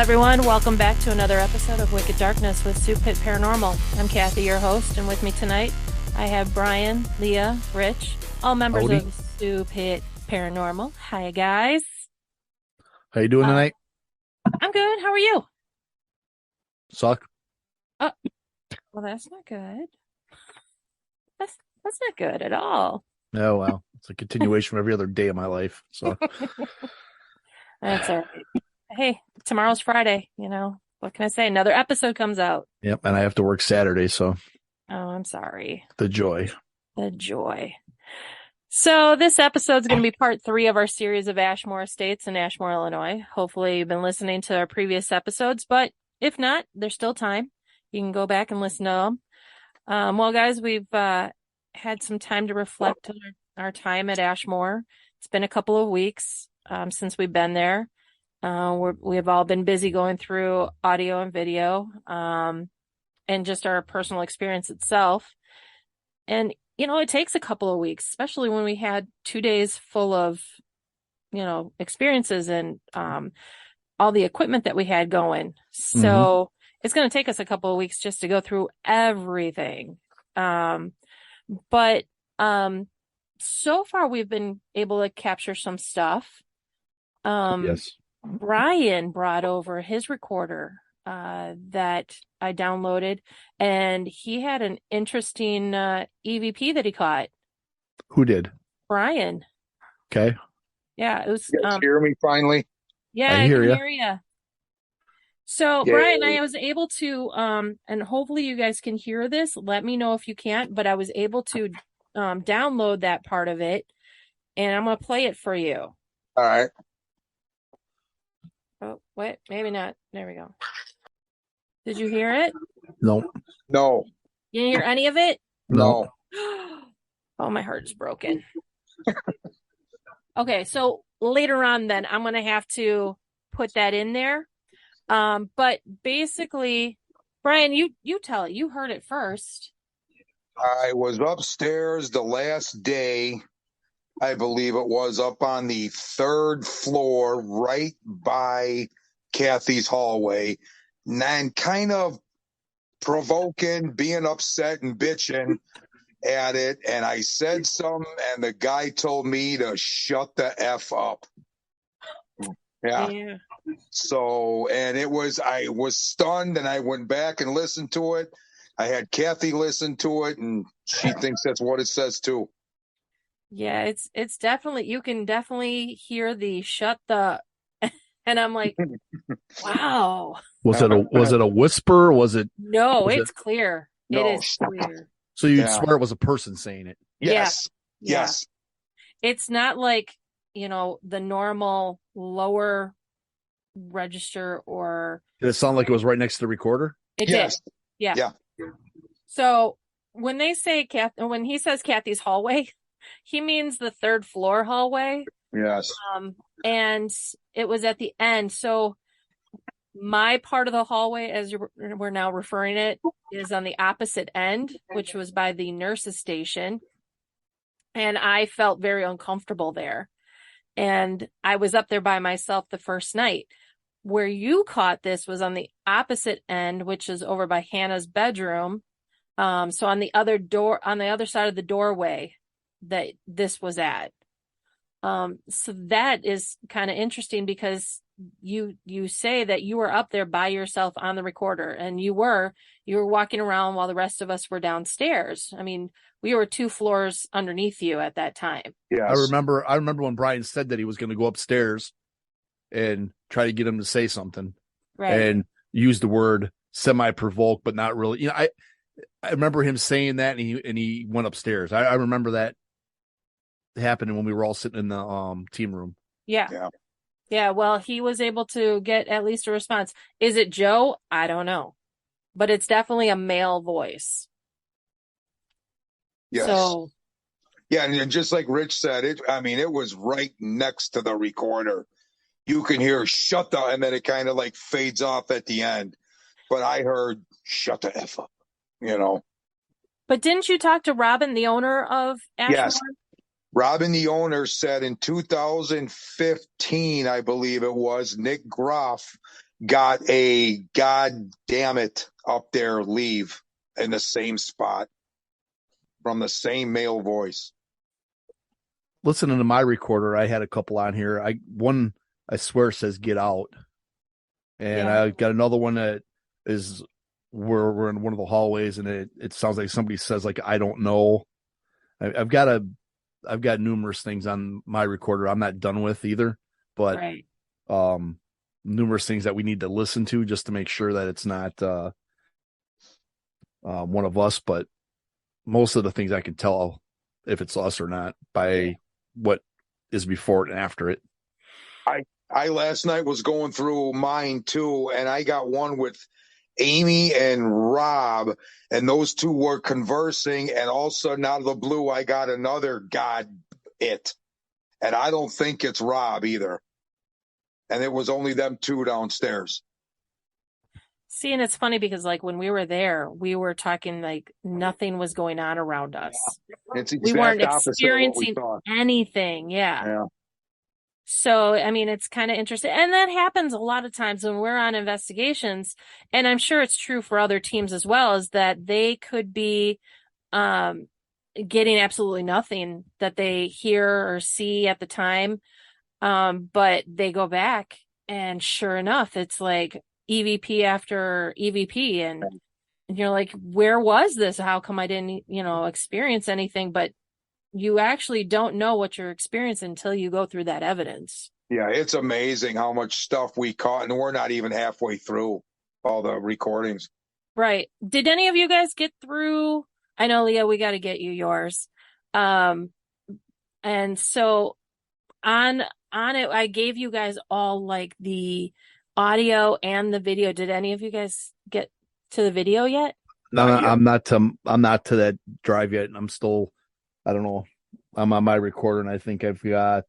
everyone. Welcome back to another episode of Wicked Darkness with S.E.W.P.I.T Paranormal. I'm Kathy, your host, and with me tonight, I have Brian, Leah, Rich, all members of S.E.W.P.I.T Paranormal. Hi, guys. How you doing tonight? I'm good. How are you? Suck. Well, that's not good. That's not good at all. Oh, well. It's a continuation of every other day of my life. So That's all right. Hey, tomorrow's Friday, What can I say? Another episode comes out. Yep, and I have to work Saturday, so. Oh, I'm sorry. The joy. So this episode's going to be part 3 of our series of Ashmore Estates in Ashmore, Illinois. Hopefully you've been listening to our previous episodes, but if not, there's still time. You can go back and listen to them. Well, guys, we've had some time to reflect on our time at Ashmore. It's been a couple of weeks since we've been there. We've all been busy going through audio and video, and just our personal experience itself. And, it takes a couple of weeks, especially when we had 2 days full of, experiences and, all the equipment that we had going. So it's going to take us a couple of weeks just to go through everything. But so far we've been able to capture some stuff. Yes. Brian brought over his recorder that I downloaded, and he had an interesting EVP that he caught. Who did? Brian. Okay. Yeah, it was. You guys hear me finally? Yeah, I can hear you. So, Yay. Brian, I was able to, and hopefully you guys can hear this. Let me know if you can't, but I was able to download that part of it, and I'm going to play it for you. All right. Oh, wait, maybe not. There we go. Did you hear it? No. No. You didn't hear any of it? No. Oh, my heart is broken. Okay, so later on then, I'm going to have to put that in there. But basically, Brian, you tell it. You heard it first. I was upstairs the last day, I believe it was, up on the 3rd floor, right by Kathy's hallway, and kind of provoking, being upset and bitching at it. And I said something, and the guy told me to shut the F up. Yeah. So, and I was stunned, and I went back and listened to it. I had Kathy listen to it, and she thinks that's what it says too. Yeah, it's definitely, you can definitely hear the shut the, and I'm like, wow. Was it a whisper? No, it's clear. No. It is clear. So you'd swear it was a person saying it? Yes. Yeah. Yes. It's not like, the normal lower register or. Did it sound like it was right next to the recorder? It Yes. did. Yeah. Yeah. So when he says Kathy's hallway, he means the 3rd floor hallway. Yes. And it was at the end. So my part of the hallway, as we're now referring it, is on the opposite end, which was by the nurse's station. And I felt very uncomfortable there. And I was up there by myself the first night. Where you caught this was on the opposite end, which is over by Hannah's bedroom. So on the other side of the doorway that this was at. So that is kind of interesting because you say that you were up there by yourself on the recorder, and you were walking around while the rest of us were downstairs. I mean, we were 2 floors underneath you at that time. Yes. I remember when Brian said that he was going to go upstairs and try to get him to say something, right, and use the word semi-provoke, but not really. I remember him saying that, and he went upstairs. I remember that happening when we were all sitting in the team room. Yeah. Well, he was able to get at least a response. Is it Joe? I don't know, but it's definitely a male voice. Yes. So. Yeah, and just like Rich said, it was right next to the recorder. You can hear shut the, and then it kind of like fades off at the end. But I heard shut the F up, But didn't you talk to Robin, the owner of Ashmore? Yes. Robin, the owner, said in 2015, I believe it was, Nick Groff got a God damn it up there leave in the same spot from the same male voice. Listening to my recorder, I had a couple on here. One I swear says "get out," and Yeah. I got another one that is where we're in one of the hallways, and it sounds like somebody says like "I don't know." I've got numerous things on my recorder I'm not done with either, but Right. numerous things that we need to listen to just to make sure that it's not one of us. But most of the things I can tell if it's us or not by what is before it and after it. I last night was going through mine too, and I got one with Amy and Rob, and those two were conversing, and all of a sudden out of the blue, I got another God it. And I don't think it's Rob either. And it was only them two downstairs. See, and it's funny because like when we were there, we were talking like nothing was going on around us. It's We weren't exact opposite of what we experiencing thought. anything. Yeah. Yeah. So, I mean, it's kind of interesting. And that happens a lot of times when we're on investigations. And I'm sure it's true for other teams as well, is that they could be getting absolutely nothing that they hear or see at the time. But they go back and sure enough, it's like EVP after EVP. And you're like, where was this? How come I didn't, experience anything? But you actually don't know what you're experiencing until you go through that evidence. Yeah, it's amazing how much stuff we caught, and we're not even halfway through all the recordings. Right. Did any of you guys get through? I know, Leah, we got to get you yours. And so on it, I gave you guys all like the audio and the video. Did any of you guys get to the video yet? No, Not yet. I'm not to that drive yet. I'm still, I don't know. I'm on my recorder, and I think I've got.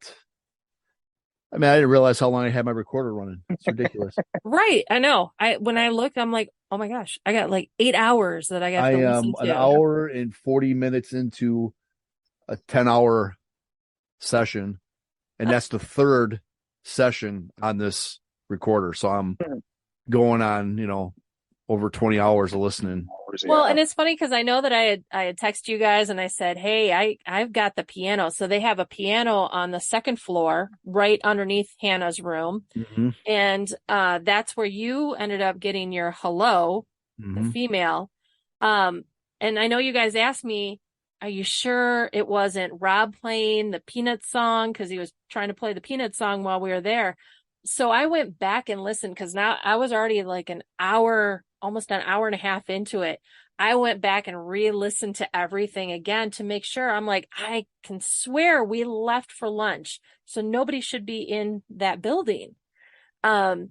I mean, I didn't realize how long I had my recorder running. It's ridiculous. Right. I know. When I looked, I'm like, oh my gosh, I got like 8 hours that I have I to am listen an to. hour and 40 minutes into a 10-hour session, and that's the third session on this recorder. So I'm going on, over 20 hours of listening. Well, and it's funny because I know that I had texted you guys and I said, hey, I've got the piano. So they have a piano on the second floor right underneath Hannah's room. Mm-hmm. And that's where you ended up getting your hello, the female. And I know you guys asked me, are you sure it wasn't Rob playing the Peanut song? Because he was trying to play the Peanut song while we were there. So I went back and listened because now I was already like almost an hour and a half into it. I went back and re-listened to everything again to make sure. I'm like, I can swear we left for lunch. So nobody should be in that building. So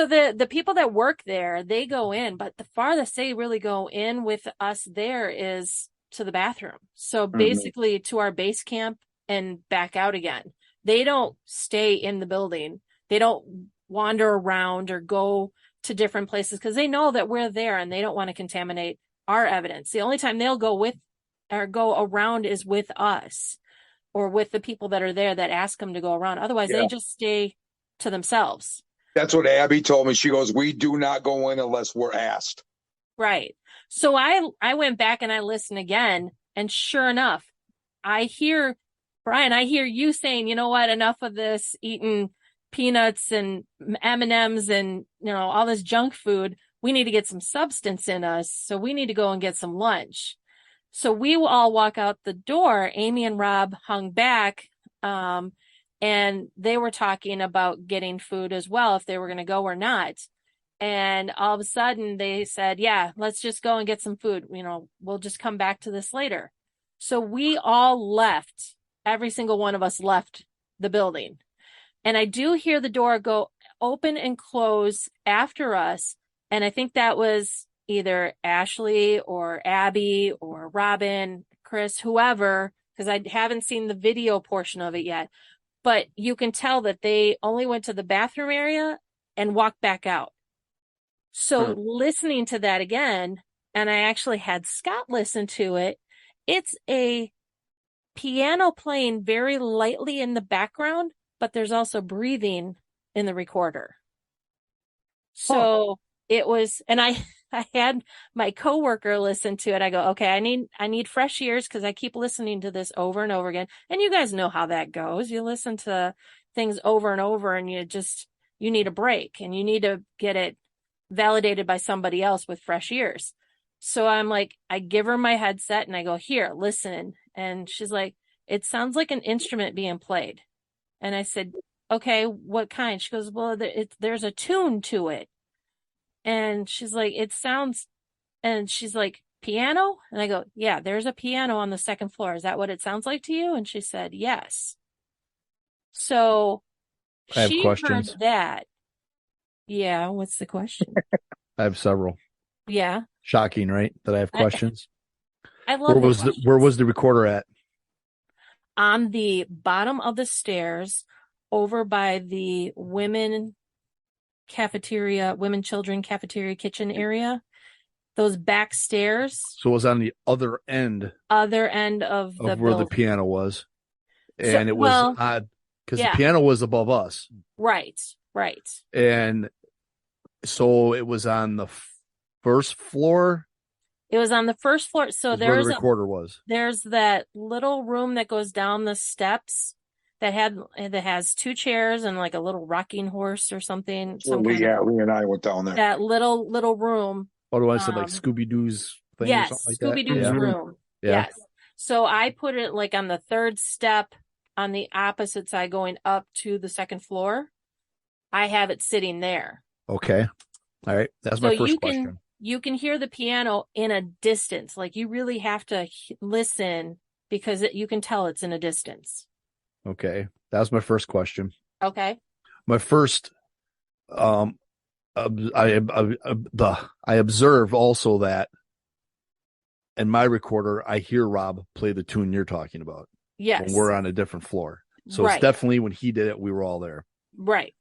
the people that work there, they go in, but the farthest they really go in with us there is to the bathroom. So basically to our base camp and back out again. They don't stay in the building. They don't wander around or go to different places because they know that we're there and they don't want to contaminate our evidence. The only time they'll go around is with us or with the people that are there that ask them to go around. Otherwise, they just stay to themselves. That's what Abby told me. She goes, we do not go in unless we're asked. Right. So I went back and I listened again, and sure enough, I hear you saying, you know what, enough of this eating peanuts and M&Ms and, all this junk food. We need to get some substance in us. So we need to go and get some lunch. So we will all walk out the door. Amy and Rob hung back. And they were talking about getting food as well, if they were going to go or not. And all of a sudden they said, yeah, let's just go and get some food. We'll just come back to this later. So we all left. Every single one of us left the building. And I do hear the door go open and close after us. And I think that was either Ashley or Abby or Robin, Chris, whoever, because I haven't seen the video portion of it yet. But you can tell that they only went to the bathroom area and walked back out. So listening to that again, and I actually had Scott listen to it, it's a piano playing very lightly in the background, but there's also breathing in the recorder. So it was, and I had my coworker listen to it. I go, okay, I need fresh ears because I keep listening to this over and over again. And you guys know how that goes. You listen to things over and over and you need a break and you need to get it validated by somebody else with fresh ears. So I'm like, I give her my headset and I go, here, listen. And she's like, it sounds like an instrument being played. And I said, okay, what kind? She goes, well, there's a tune to it. And she's like, it sounds, and she's like, piano? And I go, yeah, there's a piano on the second floor. Is that what it sounds like to you? And she said, yes. So I have she questions. heard that. Yeah. What's the question? I have several. Yeah. Shocking, right? That I have questions. I love where was the recorder at? On the bottom of the stairs over by the women children cafeteria kitchen area, those back stairs. So it was on the other end of the where the building. piano was. And it was odd because the piano was above us. Right. And so it was on the first floor. It was on the first floor. So where the recorder was. There's that little room that goes down the steps that has two chairs and like a little rocking horse or something. Lee and I went down there. That little room. What do I say? Like Scooby-Doo's thing or something like that? Scooby-Doo's room. Yeah. Yes. So I put it like on the third step on the opposite side going up to the second floor. I have it sitting there. Okay. All right. That's my first question. You can hear the piano in a distance. Like you really have to listen because you can tell it's in a distance. Okay. That was my first question. Okay. My first, I observe also that in my recorder, I hear Rob play the tune you're talking about. Yes. When we're on a different floor. So it's definitely when he did it, we were all there. Right.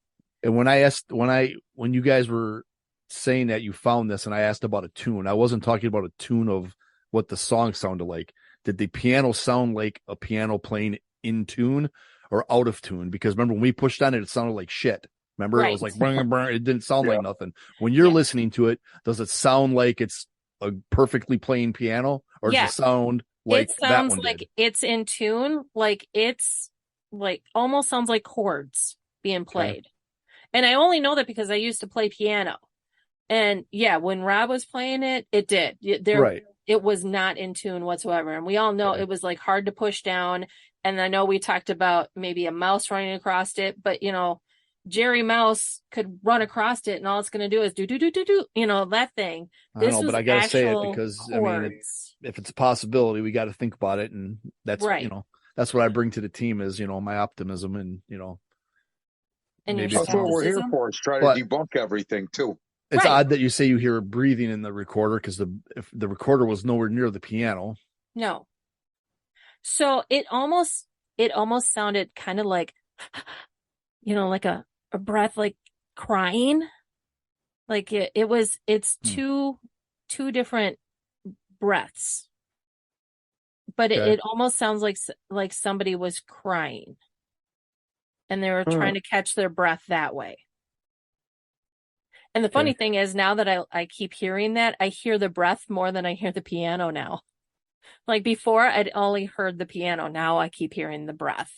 And when you guys were saying that you found this and I asked about a tune, I wasn't talking about a tune of what the song sounded like. Did the piano sound like a piano playing in tune or out of tune? Because remember when we pushed on it, it sounded like shit. Remember, It was like, brr, brr, it didn't sound like nothing. When you're listening to it, does it sound like it's a perfectly playing piano or does it sound like it sounds like it's in tune? Like it's like almost sounds like chords being played. Okay. And I only know that because I used to play piano. And when Rob was playing it, it did. It was not in tune whatsoever. And we all know it was like hard to push down. And I know we talked about maybe a mouse running across it, but Jerry Mouse could run across it and all it's going to do is do, that thing. I know, but I got to say it because if it's a possibility, we got to think about it. And that's, that's what I bring to the team is, my optimism and, and that's what we're here for. Is try to debunk everything too. It's odd that you say you hear breathing in the recorder because if the recorder was nowhere near the piano. No. So it almost sounded kind of like, like a breath, like crying. Like it's two different breaths, but it almost sounds like somebody was crying and they were trying to catch their breath that way. And the funny thing is now that I keep hearing that, I hear the breath more than I hear the piano now. Like before, I'd only heard the piano. Now I keep hearing the breath.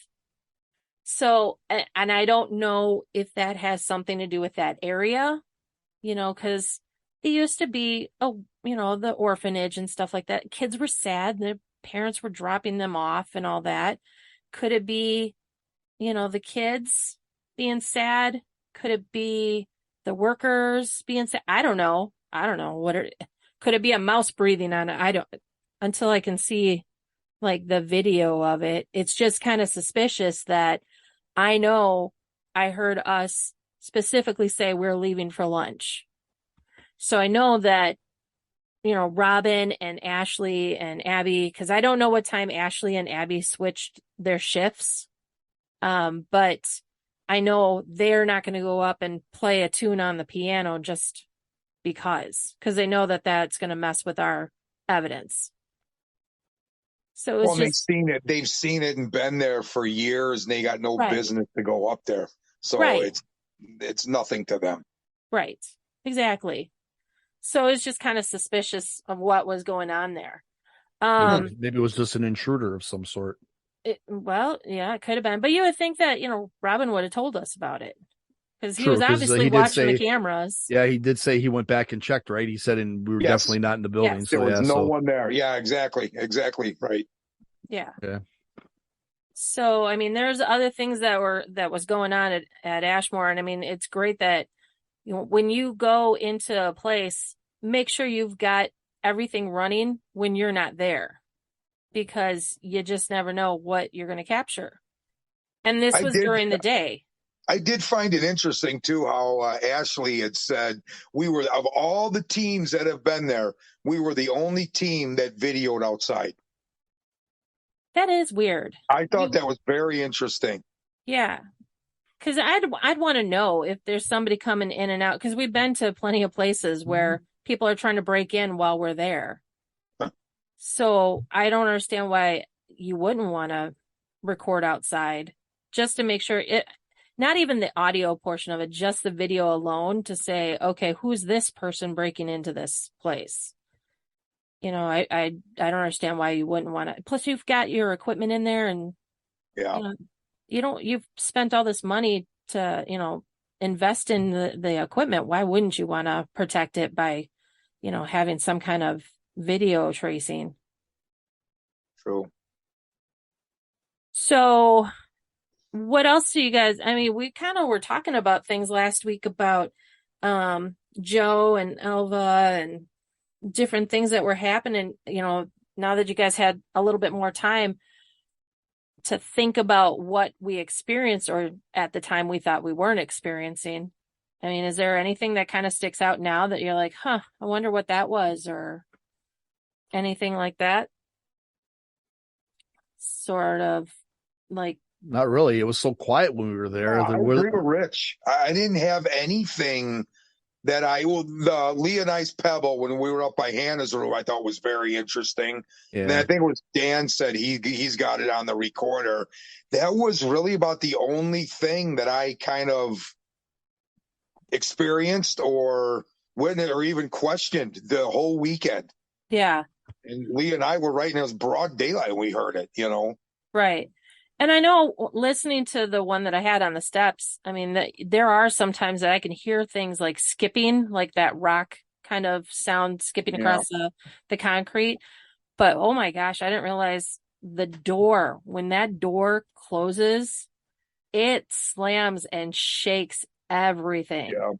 So, and I don't know if that has something to do with that area, because it used to be, the orphanage and stuff like that. Kids were sad. Their parents were dropping them off and all that. Could it be, the kids being sad? Could it be the workers being sad? I don't know. Could it be a mouse breathing on it? Until I can see like the video of it. It's just kind of suspicious that I know I heard us specifically say we're leaving for lunch. So I know that, Robin and Ashley and Abby, because I don't know what time Ashley and Abby switched their shifts. But I know they're not going to go up and play a tune on the piano just because they know that that's going to mess with our evidence. So it's they've seen it and been there for years and they got no business to go up there. So it's nothing to them. Right. exactly. So it's just kind of suspicious of what was going on there. Maybe it was just an intruder of some sort. Well, yeah, it could have been. But you would think that, Robin would have told us about it because he True, was because obviously he did watching the say, cameras. yeah, he did say he went back and checked, right? He said, and we were Yes. definitely not in the building. Yes. So There was yeah, no so one there. Yeah, exactly. Right. Yeah. yeah. So, I mean, there's other things that was going on at Ashmore. And I mean, it's great that, when you go into a place, make sure you've got everything running when you're not there, because you just never know what you're going to capture. And this was during the day. I did find it interesting too how Ashley had said we were, of all the teams that have been there, we were the only team that videoed outside. That is weird. I thought that was very interesting. Yeah. Because I'd want to know if there's somebody coming in and out, because we've been to plenty of places where people are trying to break in while we're there. So I don't understand why you wouldn't want to record outside, just to make sure not even the audio portion of it, just the video alone, to say, okay, who's this person breaking into this place? I don't understand why you wouldn't want to. Plus, you've got your equipment in there, and Yeah. you've spent all this money to, invest in the equipment. Why wouldn't you want to protect it by, having some kind of video tracing? True. So what else do you guys, I mean, we kind of were talking about things last week about Joe and Elva and different things that were happening, now that you guys had a little bit more time to think about what we experienced, or at the time we thought we weren't experiencing. I mean, is there anything that kind of sticks out now that you're like, I wonder what that was, or anything like that? Sort of like. Not really. It was so quiet when we were there. I agree with Rich. I didn't have anything that the Leonice Pebble, when we were up by Hannah's room, I thought was very interesting. Yeah. And I think it was Dan said he's got it on the recorder. That was really about the only thing that I kind of experienced or witnessed or even questioned the whole weekend. Yeah. And Lee and I were right, and it was broad daylight when we heard it, Right. And I know, listening to the one that I had on the steps, I mean, there are some times that I can hear things like skipping, like that rock kind of sound skipping across the concrete. But oh my gosh, I didn't realize when that door closes, it slams and shakes everything. Yeah.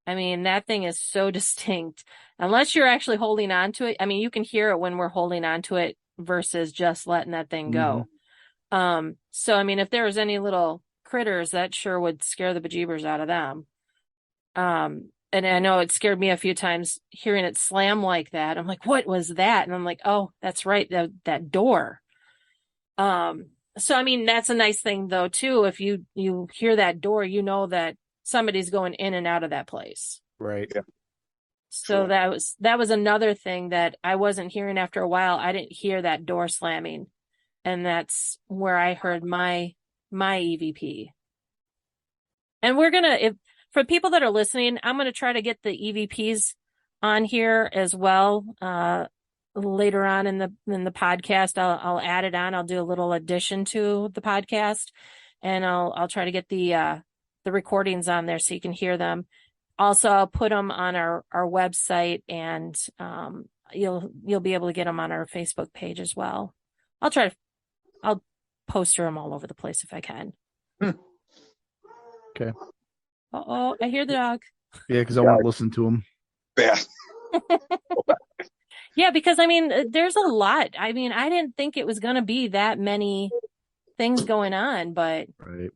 I mean, that thing is so distinct. Unless you're actually holding on to it. I mean, you can hear it when we're holding on to it versus just letting that thing go. So, I mean, if there was any little critters, that sure would scare the bejeebers out of them. And I know it scared me a few times hearing it slam like that. I'm like, what was that? And I'm like, oh, that's right. That door. So, I mean, that's a nice thing though, too. If you hear that door, you know that somebody's going in and out of that place. Right. Yeah. So that was another thing that I wasn't hearing after a while. I didn't hear that door slamming. And that's where I heard my EVP. And we're going to, for people that are listening, I'm going to try to get the EVPs on here as well. Later on in the podcast, I'll add it on. I'll do a little addition to the podcast, and I'll try to get the recordings on there so you can hear them. Also, I'll put them on our website, and you'll be able to get them on our Facebook page as well. I'll poster them all over the place if I can. Okay. Uh-oh, I hear the dog. Yeah, because I want to listen to him. Yeah. Yeah, because I mean, there's a lot. I mean, I didn't think it was going to be that many things going on, but right.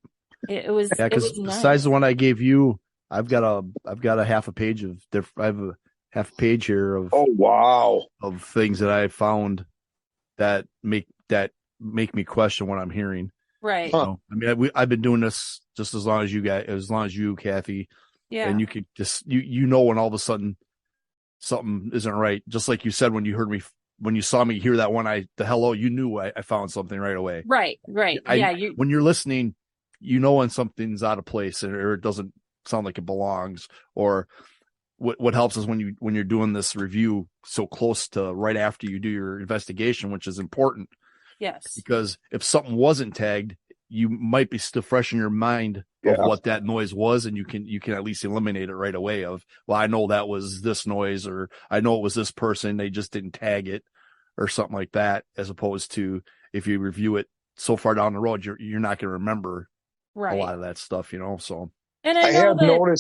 It was. Yeah, because besides the one I gave you, I've got a half a page I have a half page here of of things that I found that make me question what I'm hearing. Right. I mean, I've been doing this just as long as you, Kathy. Yeah. And you could just when all of a sudden something isn't right. Just like you said when you saw me hear that one, the hello, you knew I found something right away. Right. When you're listening, when something's out of place or it doesn't sound like it belongs, or what helps is when you're doing this review so close to right after you do your investigation, which is important. Yes. Because if something wasn't tagged, you might be still fresh in your mind of what that noise was, and you can at least eliminate it right away. Of, well, I know that was this noise, or I know it was this person, they just didn't tag it, or something like that. As opposed to if you review it so far down the road, you're not going to remember a lot of that stuff, So, and I know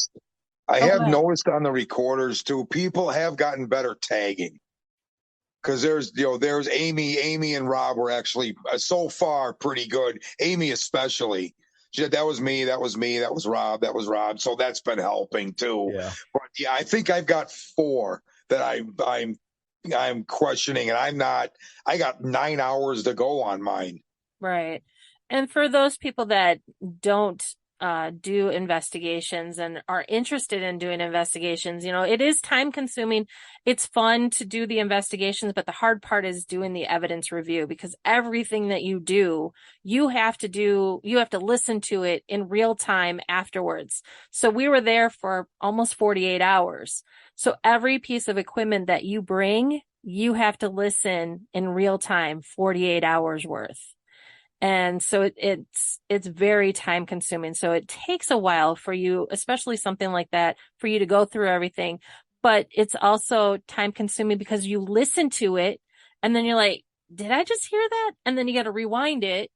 I have noticed on the recorders too, people have gotten better tagging. Because there's Amy and Rob were actually so far pretty good. Amy especially. She said, that was me, that was Rob, that was Rob. So that's been helping too. Yeah. But yeah, I think I've got 4 that I'm questioning, and I got 9 hours to go on mine. Right. And for those people that don't do investigations and are interested in doing investigations, it is time consuming. It's fun to do the investigations, but the hard part is doing the evidence review, because everything that you do, you have to listen to it in real time afterwards. So we were there for almost 48 hours. So every piece of equipment that you bring, you have to listen in real time, 48 hours worth. And so it's very time consuming. So it takes a while for you, especially something like that, for you to go through everything. But it's also time consuming because you listen to it and then you're like, did I just hear that? And then you got to rewind it.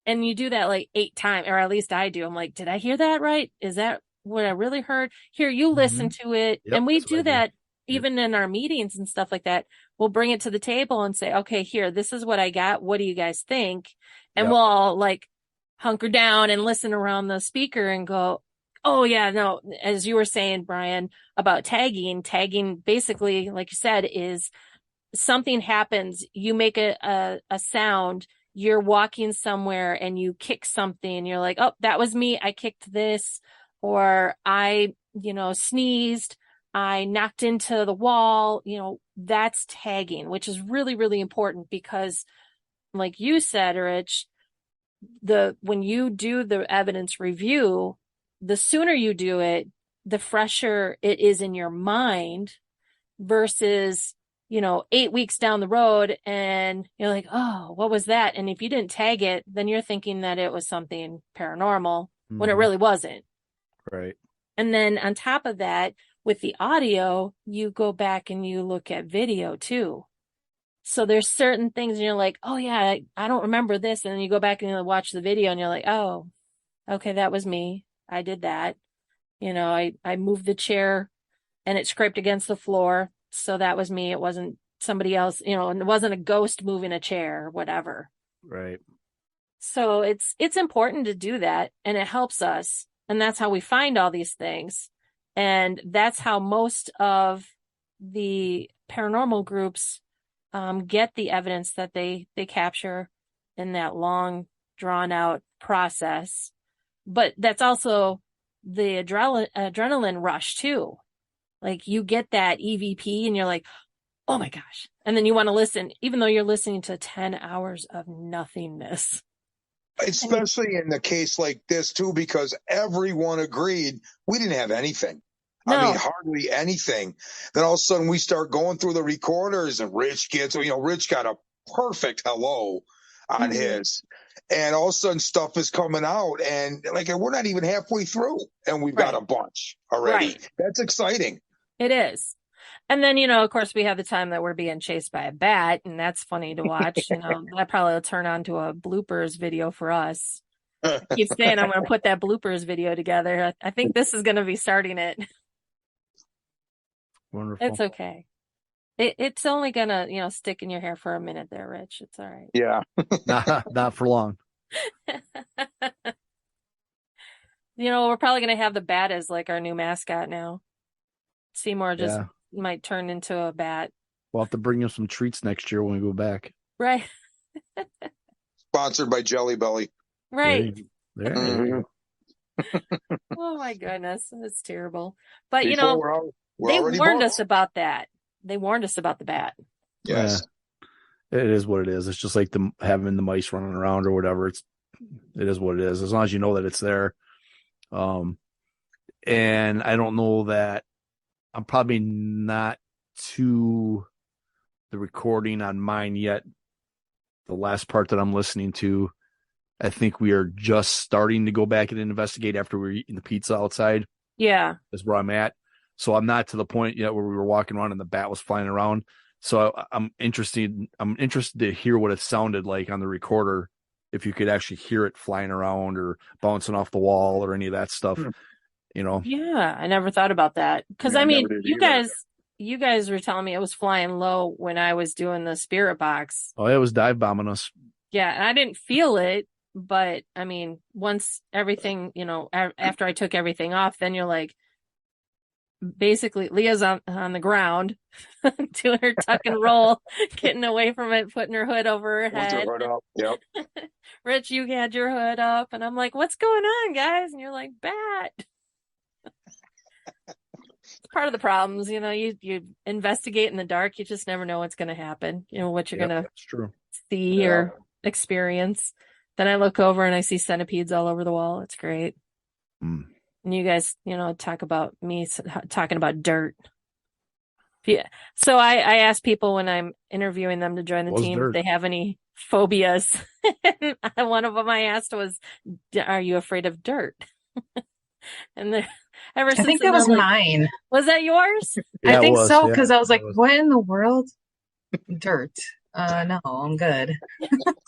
And you do that like 8 times, or at least I do. I'm like, did I hear that right? Is that what I really heard? Here, you listen to it. Yep, and we do that even in our meetings and stuff like that. We'll bring it to the table and say, okay, here, this is what I got. What do you guys think? And we'll all like hunker down and listen around the speaker and go, oh yeah, no, as you were saying, Brian, about tagging basically, like you said, is something happens, you make a sound, you're walking somewhere and you kick something, you're like, oh, that was me, I kicked this, or I, sneezed, I knocked into the wall, that's tagging, which is really, really important because like you said, Rich, when you do the evidence review, the sooner you do it, the fresher it is in your mind versus, 8 weeks down the road and you're like, oh, what was that? And if you didn't tag it, then you're thinking that it was something paranormal when it really wasn't. Right. And then on top of that, with the audio, you go back and you look at video too. So there's certain things and you're like, oh yeah, I don't remember this. And then you go back and you watch the video and you're like, oh, okay, that was me. I did that. I moved the chair and it scraped against the floor. So that was me. It wasn't somebody else, and it wasn't a ghost moving a chair or whatever. Right. So it's important to do that, and it helps us. And that's how we find all these things. And that's how most of the paranormal groups get the evidence that they capture in that long, drawn out process. But that's also the adrenaline rush too. Like you get that EVP and you're like, oh my gosh. And then you want to listen, even though you're listening to 10 hours of nothingness. Especially in the case like this too, because everyone agreed we didn't have anything. No. I mean, hardly anything. Then all of a sudden we start going through the recorders and Rich got a perfect hello on his. And all of a sudden stuff is coming out and like we're not even halfway through and we've got a bunch already. Right. That's exciting. It is. And then, of course, we have the time that we're being chased by a bat, and that's funny to watch. That probably will turn on to a bloopers video for us. I keep saying I'm going to put that bloopers video together. I think this is going to be starting it. Wonderful. It's okay. It's only going to, stick in your hair for a minute there, Rich. It's all right. Yeah. Not for long. We're probably going to have the bat as like our new mascot now. Seymour just might turn into a bat. We'll have to bring him some treats next year when we go back. Right. Sponsored by Jelly Belly. Right. There you go. Oh my goodness. It's terrible. But they warned us about that. They warned us about the bat. Yes. It is what it is. It's just like having the mice running around or whatever. It is what it is. As long as you know that it's there. And I don't know that I'm probably not to the recording on mine yet. The last part that I'm listening to, I think we are just starting to go back and investigate after we were eating the pizza outside. Yeah. Is where I'm at. So I'm not to the point yet where we were walking around and the bat was flying around. So I'm interested to hear what it sounded like on the recorder, if you could actually hear it flying around or bouncing off the wall or any of that stuff, you know. Yeah, I never thought about that. Because Yeah, I I mean, never did you either. guys were telling me it was flying low when I was doing the spirit box. Oh, it was dive bombing us. Yeah, and I didn't feel it, but I mean, once everything, after I took everything off, then you're like, basically Leah's on the ground doing her tuck and roll, getting away from it, putting her hood over her With head. your hood up. Yep. Rich, you had your hood up, and I'm like, what's going on, guys? And you're like, bat. It's part of the problems, you investigate in the dark, you just never know what's going to happen, what you're going to That's true. see or experience. Then I look over and I see centipedes all over the wall. It's great. Mm. And you guys, talk about me talking about dirt. Yeah. So I ask people when I'm interviewing them to join the Was team dirt. if they have any phobias. And one of them I asked was, "Are you afraid of dirt?" And ever I since think then, that was I'm like, mine. was that yours? Yeah, I it think was, so, yeah. because I was like, It was. what in the world? Dirt. No, I'm good.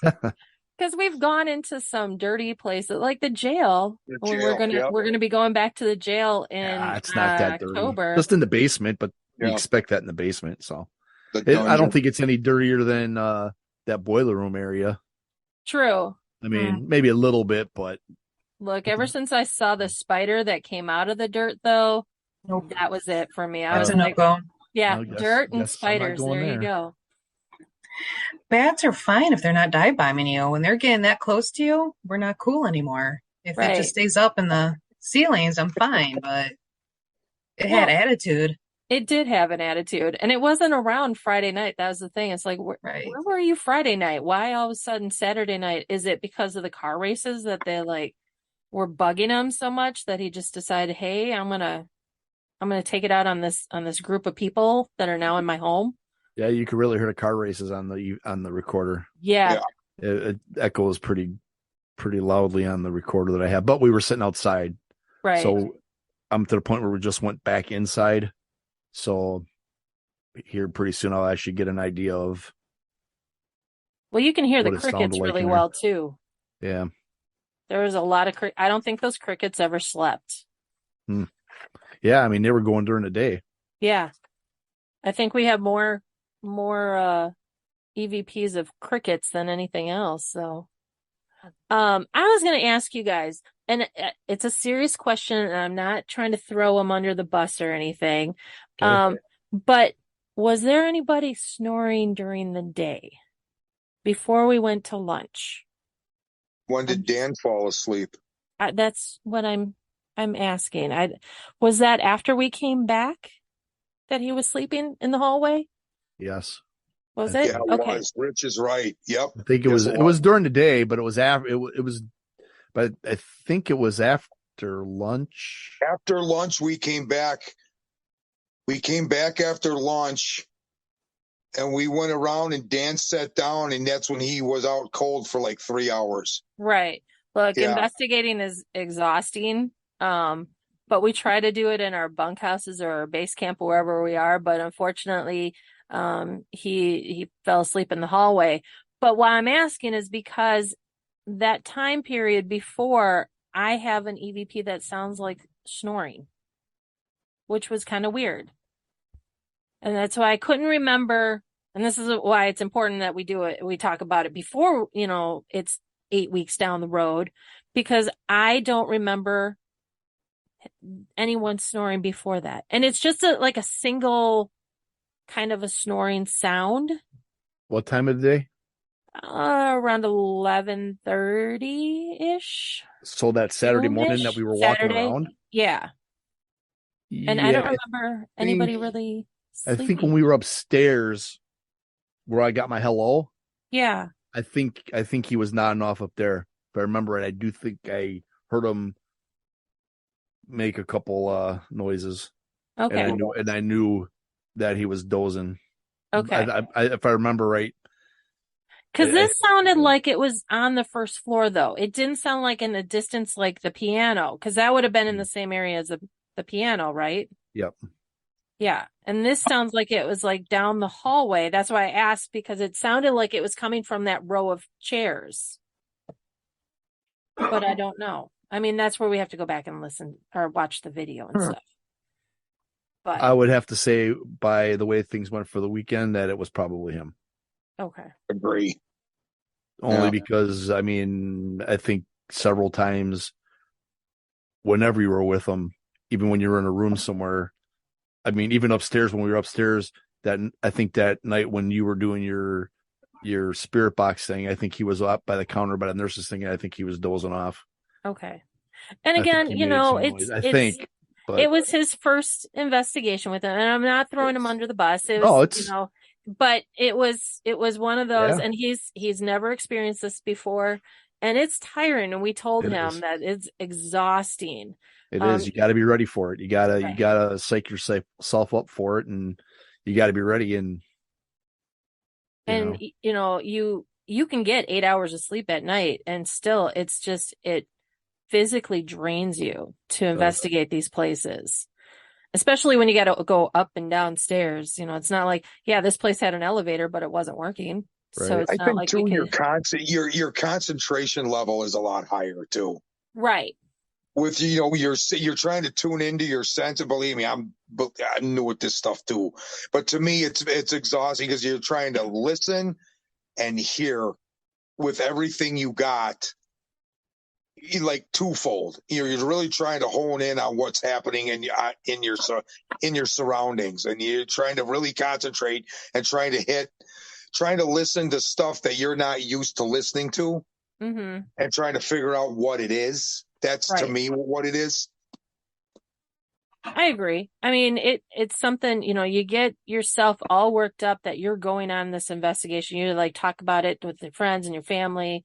Because we've gone into some dirty places, like the jail. The When jail, we're gonna be going back to the jail in It's not that dirty. October. Just in the basement, but you Yeah. expect that in the basement. So the I dungeon. don't think it's any dirtier than that boiler room area. True. I mean, maybe a little bit, but Look, ever since I saw the spider that came out of the dirt, though, Nope. that was it for me. I That's was a like, no-go. yeah, I guess- dirt and guess I'm not spiders. going There you there. go. Bats are fine if they're not dive bombing you. When they're getting that close to you, we're not cool anymore. If Right. it just stays up in the ceilings, I'm fine, but it Well, had attitude. It did have an attitude, and it wasn't around Friday night. That was the thing. It's like, where were you Friday night? Why all of a sudden Saturday night? Is it because of the car races that they were bugging him so much that he just decided, hey, I'm gonna take it out on this group of people that are now in my home? yeah, you could really hear the car races on the recorder. Yeah. It echoes pretty loudly on the recorder that I have. But we were sitting outside, Right. so I'm to the point where we just went back inside. So here pretty soon I'll actually get an idea of. Well, you can hear the what it sounded crickets like really in well too. Yeah. There was a lot of I don't think those crickets ever slept. Yeah, I mean they were going during the day. Yeah. I think we have more EVPs of crickets than anything else. So, I was going to ask you guys, and it's a serious question, and I'm not trying to throw them under the bus or anything. Okay. But was there anybody snoring during the day before we went to lunch? When did Dan fall asleep? That's what I'm asking. Was that after we came back that he was sleeping in the hallway? Yes. Was I it? Yeah, it Okay. was. Rich is right. Yep. I think it was. It was during the day, but it was after. It was, but I think it was after lunch. After lunch, we came back. We came back after lunch, and we went around, and Dan sat down, and that's when he was out cold for like 3 hours. Right. Look, Yeah. investigating is exhausting. But we try to do it in our bunkhouses or our base camp, wherever we are. But unfortunately, he fell asleep in the hallway. But why I'm asking is because that time period before, I have an EVP that sounds like snoring, which was kind of weird. And that's why I couldn't remember. And this is why it's important that we do it. We talk about it before, it's 8 weeks down the road, because I don't remember anyone snoring before that. And it's just like a single kind of a snoring sound. What time of the day? Around 11:30-ish. So that Saturday morning that we were walking around. Yeah. And I don't remember anybody really sleeping. I think when we were upstairs where I got my hello. Yeah. I think he was nodding off up there. If I remember it, I do think I heard him make a couple noises. Okay. and I knew that he was dozing. Okay. If I remember right, Because this sounded like it was on the first floor, though. It didn't sound like in the distance like the piano, because that would have been in the same area as the piano, right? yep. Yeah. And this sounds like it was like down the hallway. That's why I asked, because it sounded like it was coming from that row of chairs. But I don't know. I mean, that's where we have to go back and listen or watch the video and stuff. But I would have to say, by the way things went for the weekend, that it was probably him. okay. Agree. Only because, I mean, I think several times whenever you were with him, even when you were in a room somewhere, I mean, even upstairs, when we were upstairs, that I think that night when you were doing your spirit box thing, I think he was up by the counter by the nurses thing, and I think he was dozing off. Okay. And again, you know, it was his first investigation with him, and I'm not throwing him under the bus. It was, you know, but it was one of those, and he's never experienced this before, and it's tiring. And we told him that it's exhausting. It is. You got to be ready for it. You gotta psych yourself up for it, and you got to be ready. And you know, you can get 8 hours of sleep at night, and still, it physically drains you to investigate these places, especially when you got to go up and down stairs. You know, it's not like, yeah, this place had an elevator, but it wasn't working. Right. So it's I not think like too, your concentration level is a lot higher too. Right. With, you know, you're trying to tune into your sense, and believe me, I'm new with this stuff too. But to me, it's exhausting because you're trying to listen and hear with everything you got, like twofold. You're really trying to hone in on what's happening in your surroundings, and you're trying to really concentrate and trying to listen to stuff that you're not used to listening to, and trying to figure out what it is. That's right. To me what it is. I agree. I mean, it's something, you know, you get yourself all worked up that you're going on this investigation. You like talk about it with your friends and your family,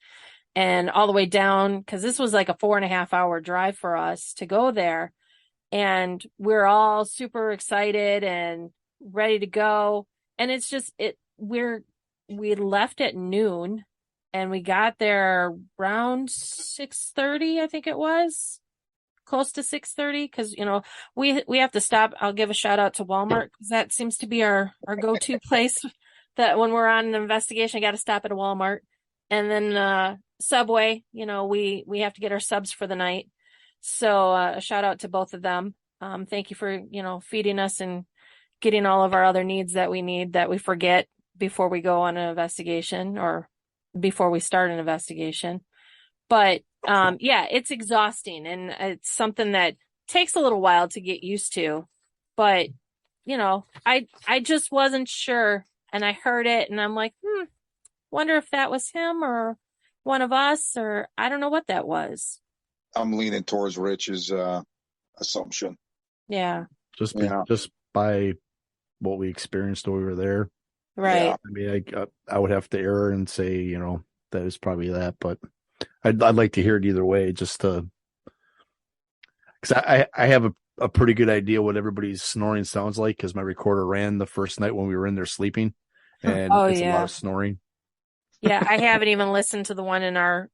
and all the way down, because this was like a 4.5 hour drive for us to go there. And we're all super excited and ready to go. And it's just, we left at noon, and we got there around 6:30, I think it was. Close to 6:30, because, you know, we have to stop. I'll give a shout out to Walmart, because that seems to be our go-to place that when we're on an investigation, I got to stop at a Walmart. And then Subway, you know, we have to get our subs for the night. So a shout out to both of them. Thank you for, you know, feeding us and getting all of our other needs that we need that we forget before we go on an investigation or before we start an investigation. But yeah, it's exhausting, and it's something that takes a little while to get used to. But, you know, I just wasn't sure, and I heard it, and I'm like, wonder if that was him or one of us, or I don't know what that was. I'm leaning towards Rich's assumption. Yeah. Just by what we experienced when we were there. Right. Yeah. I mean, I would have to err and say, you know, that is probably that, but I'd like to hear it either way, just to, because I have a pretty good idea what everybody's snoring sounds like, because my recorder ran the first night when we were in there sleeping, and it's a lot of snoring. Yeah, I haven't even listened to the one in our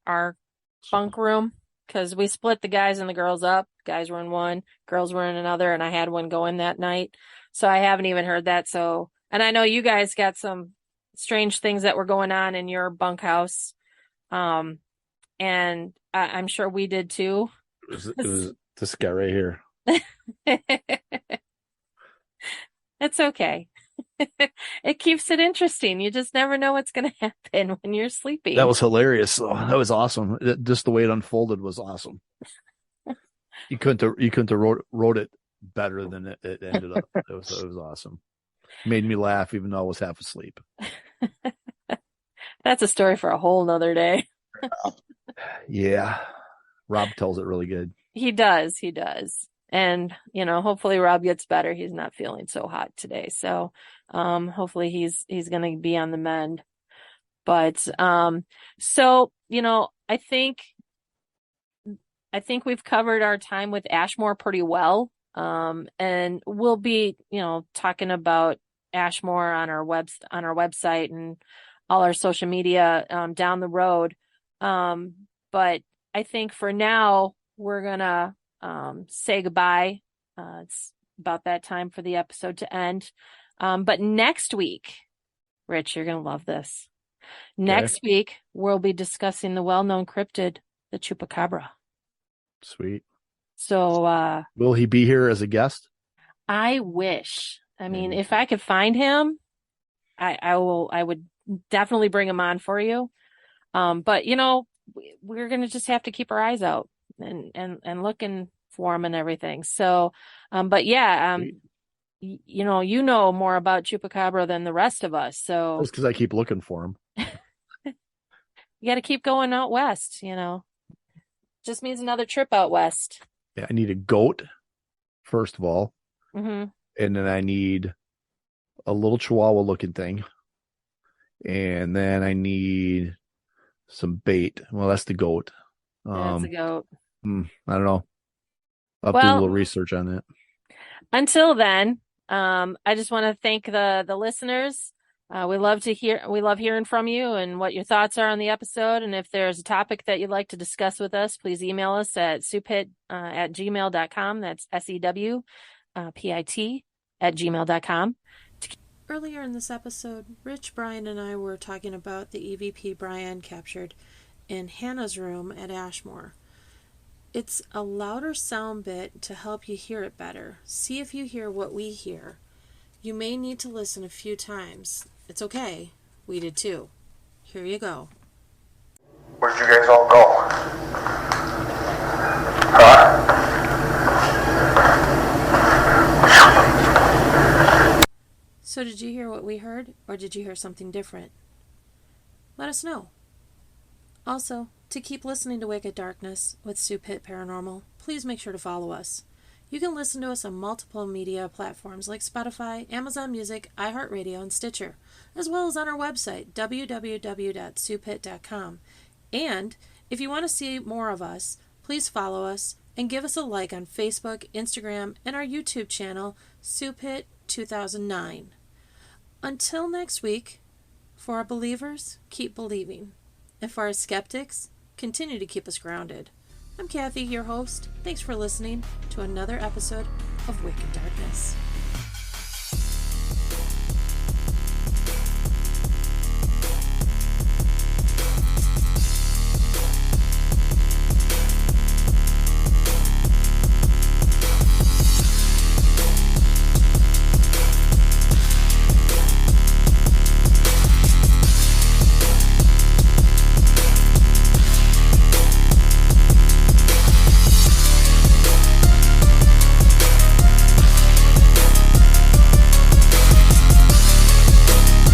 bunk room, because we split the guys and the girls up. Guys were in one, girls were in another, and I had one going that night, so I haven't even heard that. So, and I know you guys got some strange things that were going on in your bunkhouse. And I'm sure we did too. It was this guy right here. It's okay. It keeps it interesting. You just never know what's going to happen when you're sleeping. That was hilarious. Though. That was awesome. Just the way it unfolded was awesome. You couldn't have wrote it better than it ended up. It was awesome. Made me laugh even though I was half asleep. That's a story for a whole nother day. Yeah. Rob tells it really good. He does. And, you know, hopefully Rob gets better. He's not feeling so hot today. So, hopefully he's going to be on the mend. But, so, you know, I think we've covered our time with Ashmore pretty well. And we'll be, talking about Ashmore on our website and all our social media down the road. But I think for now we're gonna say goodbye. It's about that time for the episode to end. But next week, Rich, you're gonna love this. Next week we'll be discussing the well-known cryptid, the Chupacabra. Sweet. So will he be here as a guest? I wish. I mean, if I could find him, I would definitely bring him on for you. But we're gonna just have to keep our eyes out and looking for him and everything. So, but yeah, you know more about Chupacabra than the rest of us. So just because I keep looking for him. You got to keep going out west. Just means another trip out west. Yeah, I need a goat first of all, mm-hmm. and then I need a little Chihuahua looking thing, and then I need some bait. Well, that's the goat. That's the goat. I don't know. I'll do a little research on that. Until then, I just want to thank the listeners. We love hearing from you and what your thoughts are on the episode. And if there's a topic that you'd like to discuss with us, please email us at S.E.W.P.I.T at gmail.com. That's S.E.W.P.I.T at gmail.com. Earlier in this episode, Rich, Brian, and I were talking about the EVP Brian captured in Hannah's room at Ashmore. It's a louder sound bit to help you hear it better. See if you hear what we hear. You may need to listen a few times. It's okay. We did too. Here you go. Where'd you guys all go? Huh? So did you hear what we heard, or did you hear something different? Let us know. Also, to keep listening to Wicked Darkness with S.E.W.P.I.T Paranormal, please make sure to follow us. You can listen to us on multiple media platforms like Spotify, Amazon Music, iHeartRadio, and Stitcher, as well as on our website, www.S.E.W.P.I.T.com. And if you want to see more of us, please follow us and give us a like on Facebook, Instagram, and our YouTube channel, S.E.W.P.I.T 2009. Until next week, for our believers, keep believing. And for our skeptics, continue to keep us grounded. I'm Kathy, your host. Thanks for listening to another episode of Wicked Darkness.